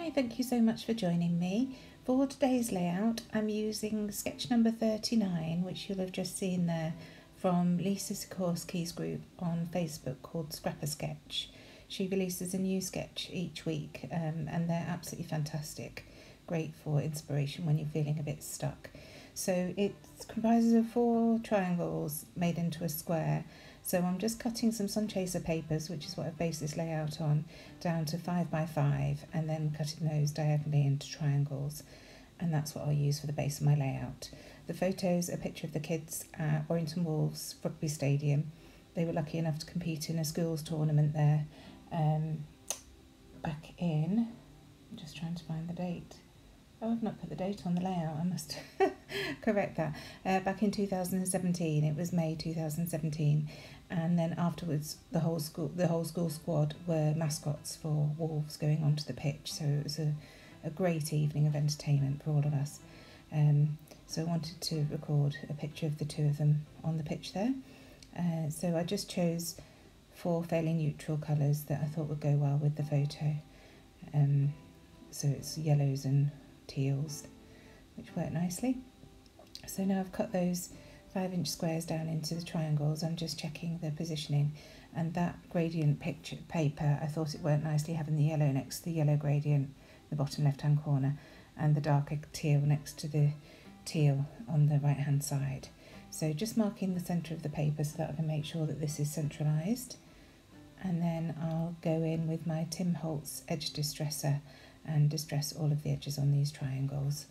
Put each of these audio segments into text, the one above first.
Hi, thank you so much for joining me. For today's layout, I'm using sketch number 39, which you'll have just seen there from Lisa Sikorsky's group on Facebook called Scrapbook. She releases a new sketch each week and they're absolutely fantastic. Great for inspiration when you're feeling a bit stuck. So it comprises of 4 triangles made into a square. So I'm just cutting some sun chaser papers, which is what I've based this layout on, down to 5 by 5 and then cutting those diagonally into triangles. And that's what I'll use for the base of my layout. The photo's a picture of the kids at Warrington Wolves Rugby Stadium. They were lucky enough to compete in a schools tournament there back in, I'm just trying to find the date. Oh, I've not put the date on the layout, I must correct that. Back in 2017, it was May 2017, and then afterwards the whole school squad were mascots for Wolves going onto the pitch, so it was a great evening of entertainment for all of us. So I wanted to record a picture of the 2 of them on the pitch there. So I just chose 4 fairly neutral colours that I thought would go well with the photo. So it's yellows and teals, which work nicely. So now I've cut those 5-inch squares down into the triangles. I'm just checking the positioning, and that gradient picture paper, I thought it worked nicely having the yellow next to the yellow gradient, the bottom left hand corner, and the darker teal next to the teal on the right hand side. So just marking the centre of the paper so that I can make sure that this is centralised, and then I'll go in with my Tim Holtz edge distresser and distress all of the edges on these triangles.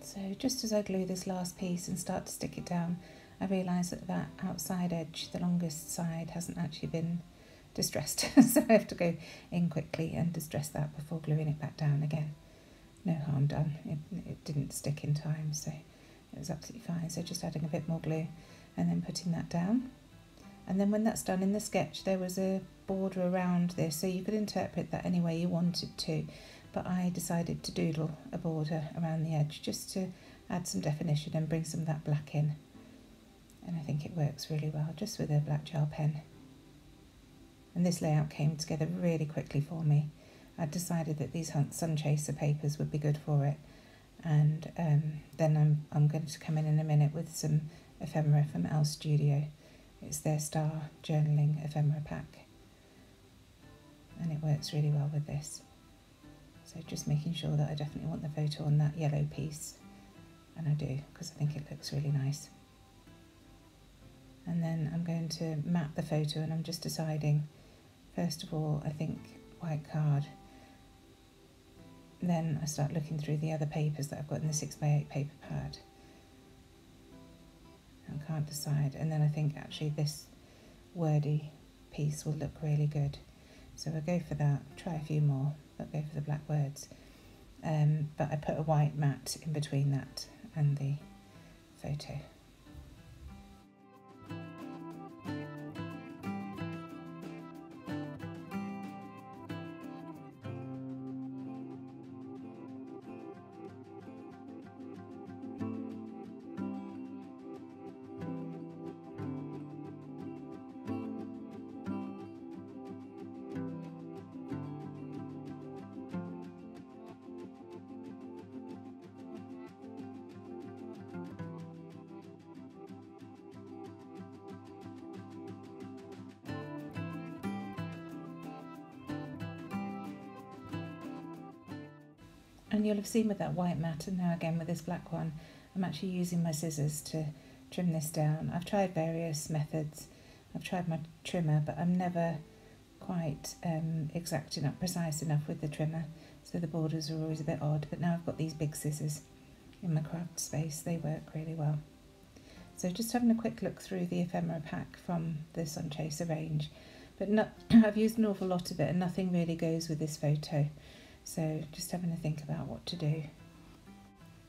So just as I glue this last piece and start to stick it down, I realise that that outside edge, the longest side, hasn't actually been distressed. So I have to go in quickly and distress that before gluing it back down again. No harm done, it didn't stick in time, so it was absolutely fine. So just adding a bit more glue and then putting that down. And then when that's done, in the sketch there was a border around this, so you could interpret that any way you wanted to. But I decided to doodle a border around the edge just to add some definition and bring some of that black in. And I think it works really well just with a black gel pen. And this layout came together really quickly for me. I decided that these sun chaser papers would be good for it. And then I'm going to come in a minute with some ephemera from Elle Studio. It's their star journaling ephemera pack. And it works really well with this. So just making sure that I definitely want the photo on that yellow piece, and I do, because I think it looks really nice. And then I'm going to map the photo, and I'm just deciding, first of all, I think white card. Then I start looking through the other papers that I've got in the 6x8 paper pad. I'm either side, and then I think actually this wordy piece will look really good. So I'll go for that, try a few more, but go for the black words. But I put a white mat in between that and the photo. And you'll have seen with that white mat, and now again with this black one, I'm actually using my scissors to trim this down. I've tried various methods. I've tried my trimmer, but I'm never quite exact enough, precise enough with the trimmer, so the borders are always a bit odd. But now I've got these big scissors in my craft space, they work really well. So just having a quick look through the ephemera pack from the Sun Chaser range, but I've used an awful lot of it and nothing really goes with this photo. So just having to think about what to do.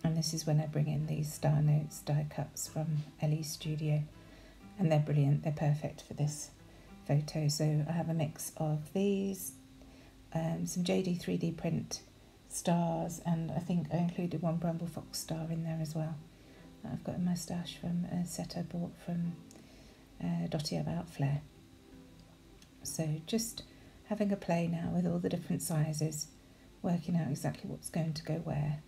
And this is when I bring in these Star Notes die cuts from Elle's studio, and they're brilliant, they're perfect for this photo. So I have a mix of these, some JD3D print stars, and I think I included one Bramble Fox star in there as well. I've got a moustache from a set I bought from Dottie About Flair. So just having a play now with all the different sizes, working out exactly what's going to go where.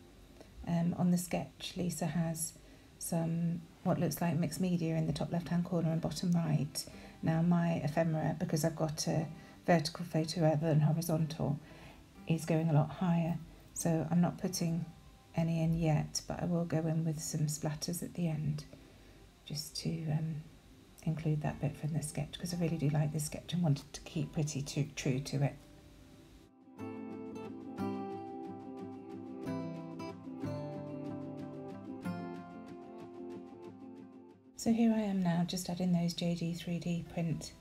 On the sketch, Lisa has some what looks like mixed media in the top left hand corner and bottom right. Now my ephemera, because I've got a vertical photo rather than horizontal, is going a lot higher, so I'm not putting any in yet, but I will go in with some splatters at the end just to include that bit from the sketch, because I really do like this sketch and wanted to keep pretty true to it. So here I am now, just adding those JD3D print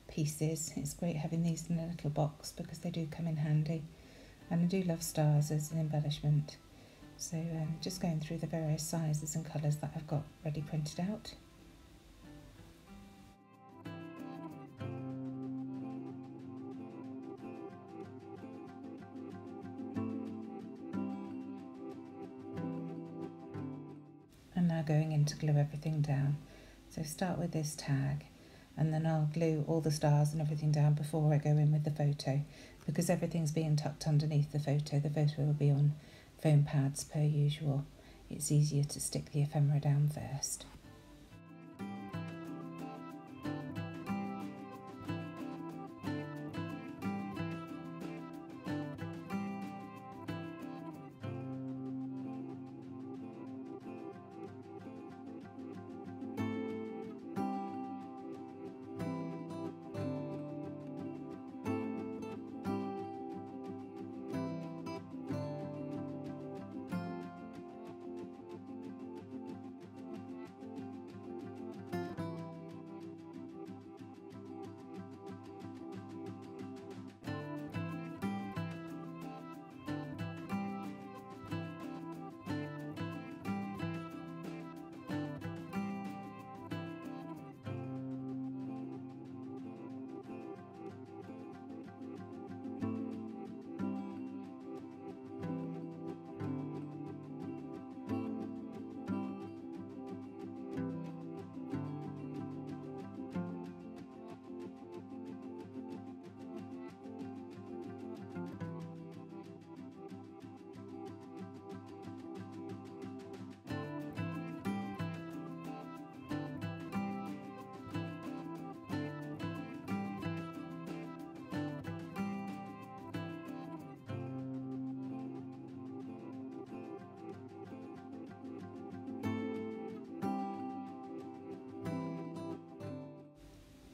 pieces. It's great having these in a little box because they do come in handy, and I do love stars as an embellishment. So just going through the various sizes and colours that I've got ready printed out. And now going in to glue everything down. So start with this tag, and then I'll glue all the stars and everything down before I go in with the photo, because everything's being tucked underneath the photo. The photo will be on foam pads per usual. It's easier to stick the ephemera down first.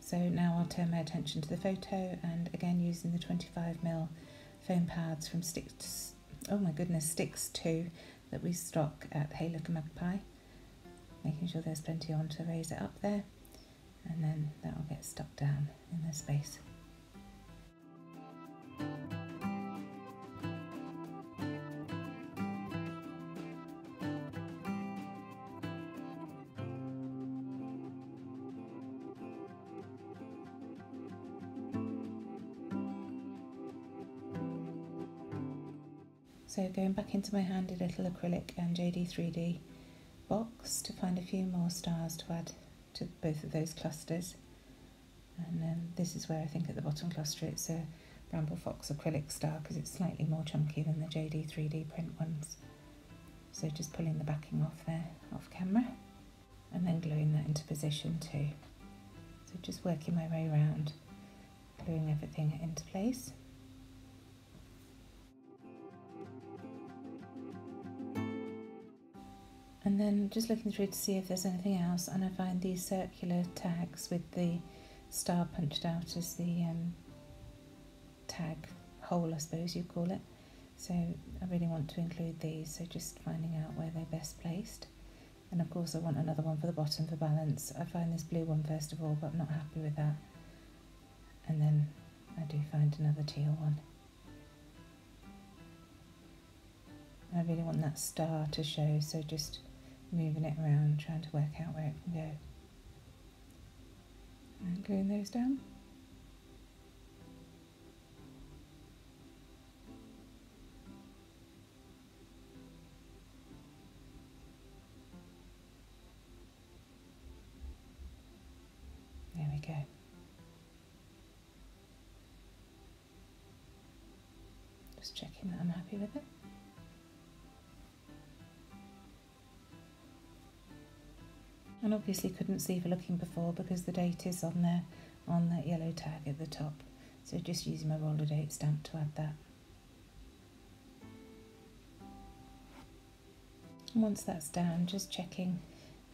So now I'll turn my attention to the photo, and again using the 25mm foam pads from Sticks 2 that we stock at Hey Look a Magpie. making sure there's plenty on to raise it up there, and then that will get stuck down in the space. So going back into my handy little acrylic and JD3D box to find a few more stars to add to both of those clusters. And this is where I think at the bottom cluster it's a Bramble Fox acrylic star because it's slightly more chunky than the JD3D print ones. So just pulling the backing off there, off camera, and then gluing that into position too. So just working my way around, gluing everything into place. And then just looking through to see if there's anything else, and I find these circular tags with the star punched out as the tag hole, I suppose you'd call it. So I really want to include these, so just finding out where they're best placed. And of course I want another one for the bottom for balance. I find this blue one first of all, but I'm not happy with that. And then I do find another teal one. I really want that star to show, so just moving it around, trying to work out where it can go. And gluing those down. There we go. Just checking that I'm happy with it. And obviously couldn't see for looking before because the date is on there, on that yellow tag at the top. So just using my roller date stamp to add that. And once that's down, just checking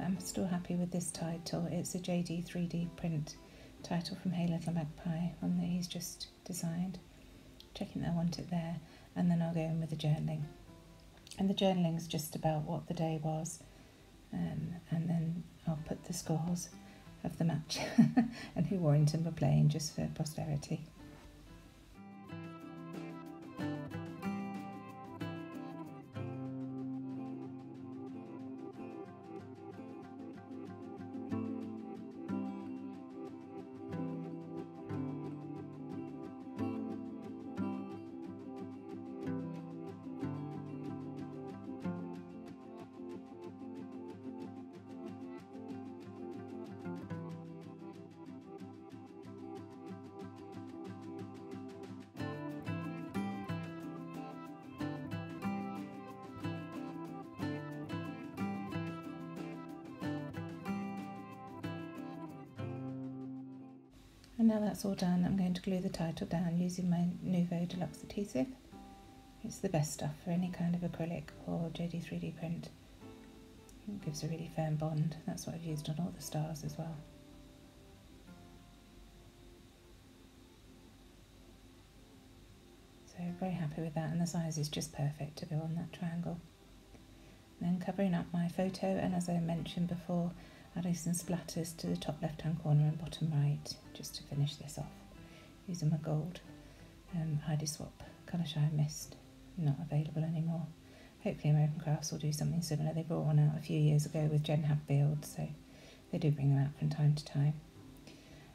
I'm still happy with this title. It's a JD3D print title from Hey Little Magpie, one that he's just designed. Checking that I want it there, and then I'll go in with the journaling. And the journaling's just about what the day was. And then I'll put the scores of the match and who Warrington were playing, just for posterity. And now that's all done, I'm going to glue the title down using my Nouveau Deluxe adhesive. It's the best stuff for any kind of acrylic or JD3D print. It gives a really firm bond. That's what I've used on all the stars as well. So very happy with that, and the size is just perfect to go on that triangle. And then covering up my photo, and as I mentioned before, adding some splatters to the top left hand corner and bottom right, just to finish this off, using my gold Heidi Swapp Colour Shine Mist, not available anymore. Hopefully American Crafts will do something similar. They brought one out a few years ago with Jen Hadfield, so they do bring them out from time to time.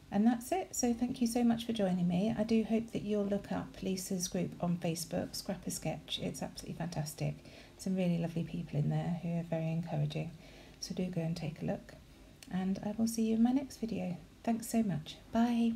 And that's it, so thank you so much for joining me. I do hope that you'll look up Lisa's group on Facebook, Scrap a Sketch. It's absolutely fantastic. Some really lovely people in there who are very encouraging, so do go and take a look. And I will see you in my next video. Thanks so much. Bye.